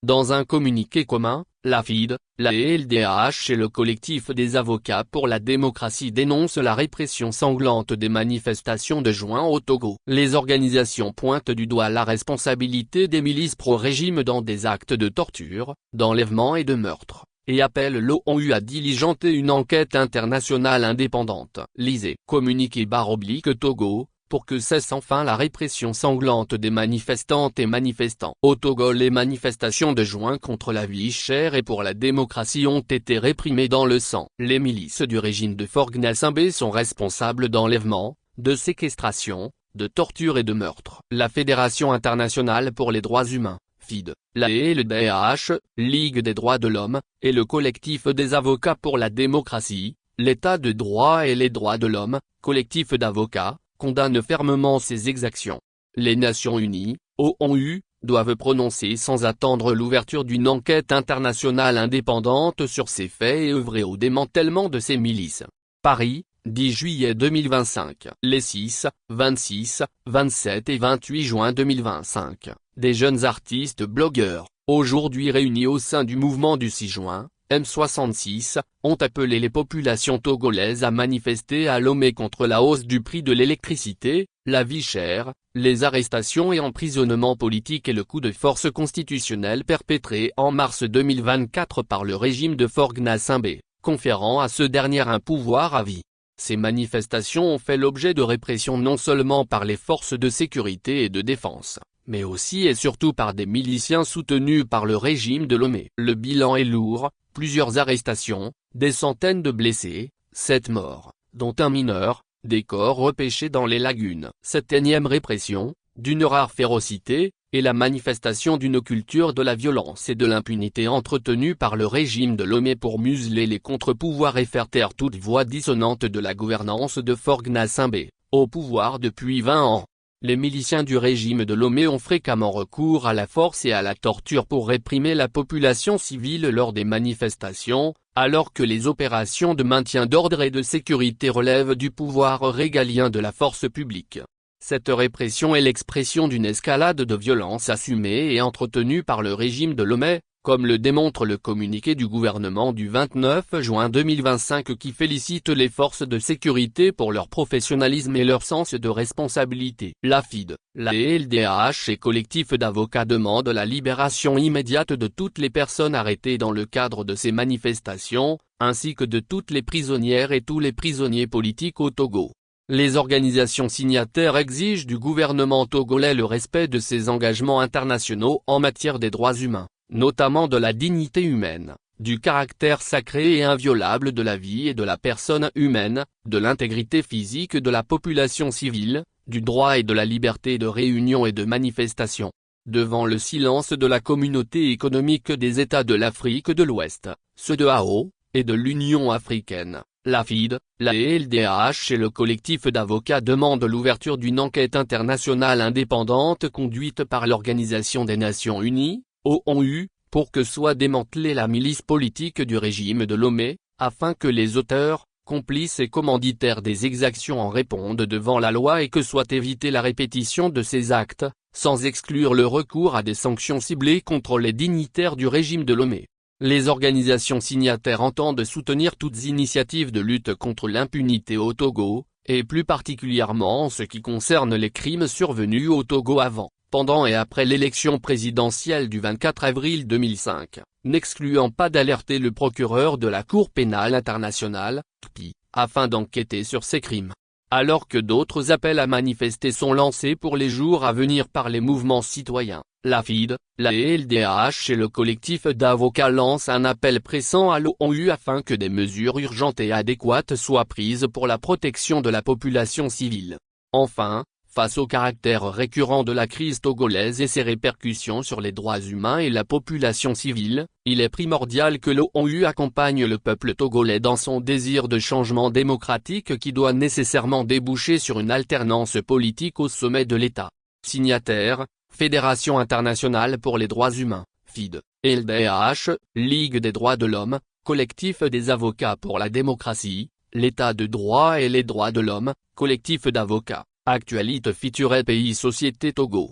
Dans un communiqué commun, la FID, la LDH et le collectif des avocats pour la démocratie dénoncent la répression sanglante des manifestations de juin au Togo. Les organisations pointent du doigt la responsabilité des milices pro-régime dans des actes de torture, d'enlèvement et de meurtre, et appellent l'ONU à diligenter une enquête internationale indépendante. Lisez communiqué/Togo. Pour que cesse enfin la répression sanglante des manifestantes et manifestants. Au Togo, les manifestations de juin contre la vie chère et pour la démocratie ont été réprimées dans le sang. Les milices du régime de Faure Gnassingbé sont responsables d'enlèvements, de séquestration, de torture et de meurtre. La Fédération internationale pour les droits humains, FID, la LDH, Ligue des droits de l'homme, et le collectif des avocats pour la démocratie, l'état de droit et les droits de l'homme, collectif d'avocats, condamne fermement ces exactions. Les Nations Unies, ONU, doivent prononcer sans attendre l'ouverture d'une enquête internationale indépendante sur ces faits et œuvrer au démantèlement de ces milices. Paris, 10 juillet 2025. Les 6, 26, 27 et 28 juin 2025. Des jeunes artistes blogueurs, aujourd'hui réunis au sein du mouvement du 6 juin, M66, ont appelé les populations togolaises à manifester à Lomé contre la hausse du prix de l'électricité, la vie chère, les arrestations et emprisonnements politiques et le coup de force constitutionnel perpétré en mars 2024 par le régime de Faure Gnassingbé, conférant à ce dernier un pouvoir à vie. Ces manifestations ont fait l'objet de répression non seulement par les forces de sécurité et de défense, mais aussi et surtout par des miliciens soutenus par le régime de Lomé. Le bilan est lourd, plusieurs arrestations, des centaines de blessés, 7 morts, dont un mineur, des corps repêchés dans les lagunes. Cette énième répression, d'une rare férocité, est la manifestation d'une culture de la violence et de l'impunité entretenue par le régime de Lomé pour museler les contre-pouvoirs et faire taire toute voix dissonante de la gouvernance de Faure Gnassingbé, au pouvoir depuis 20 ans. Les miliciens du régime de Lomé ont fréquemment recours à la force et à la torture pour réprimer la population civile lors des manifestations, alors que les opérations de maintien d'ordre et de sécurité relèvent du pouvoir régalien de la force publique. Cette répression est l'expression d'une escalade de violence assumée et entretenue par le régime de Lomé, comme le démontre le communiqué du gouvernement du 29 juin 2025 qui félicite les forces de sécurité pour leur professionnalisme et leur sens de responsabilité. La FID, la LDH et collectif d'avocats demandent la libération immédiate de toutes les personnes arrêtées dans le cadre de ces manifestations, ainsi que de toutes les prisonnières et tous les prisonniers politiques au Togo. Les organisations signataires exigent du gouvernement togolais le respect de ses engagements internationaux en matière des droits humains, notamment de la dignité humaine, du caractère sacré et inviolable de la vie et de la personne humaine, de l'intégrité physique de la population civile, du droit et de la liberté de réunion et de manifestation. Devant le silence de la communauté économique des États de l'Afrique de l'Ouest, ceux de AO, et de l'Union africaine, la FID, la LDH et le collectif d'avocats demandent l'ouverture d'une enquête internationale indépendante conduite par l'Organisation des Nations Unies, ONU, pour que soit démantelée la milice politique du régime de Lomé, afin que les auteurs, complices et commanditaires des exactions en répondent devant la loi et que soit évitée la répétition de ces actes, sans exclure le recours à des sanctions ciblées contre les dignitaires du régime de Lomé. Les organisations signataires entendent soutenir toutes initiatives de lutte contre l'impunité au Togo, et plus particulièrement en ce qui concerne les crimes survenus au Togo avant, pendant et après l'élection présidentielle du 24 avril 2005, n'excluant pas d'alerter le procureur de la Cour pénale internationale, CPI, afin d'enquêter sur ces crimes. Alors que d'autres appels à manifester sont lancés pour les jours à venir par les mouvements citoyens, la FID, la LDH et le collectif d'avocats lancent un appel pressant à l'ONU afin que des mesures urgentes et adéquates soient prises pour la protection de la population civile. Enfin, face au caractère récurrent de la crise togolaise et ses répercussions sur les droits humains et la population civile, il est primordial que l'ONU accompagne le peuple togolais dans son désir de changement démocratique qui doit nécessairement déboucher sur une alternance politique au sommet de l'État. Signataires, Fédération internationale pour les droits humains, FID, LDH, Ligue des droits de l'homme, Collectif des avocats pour la démocratie, l'État de droit et les droits de l'homme, Collectif d'avocats, Actualité Future Pays Société Togo.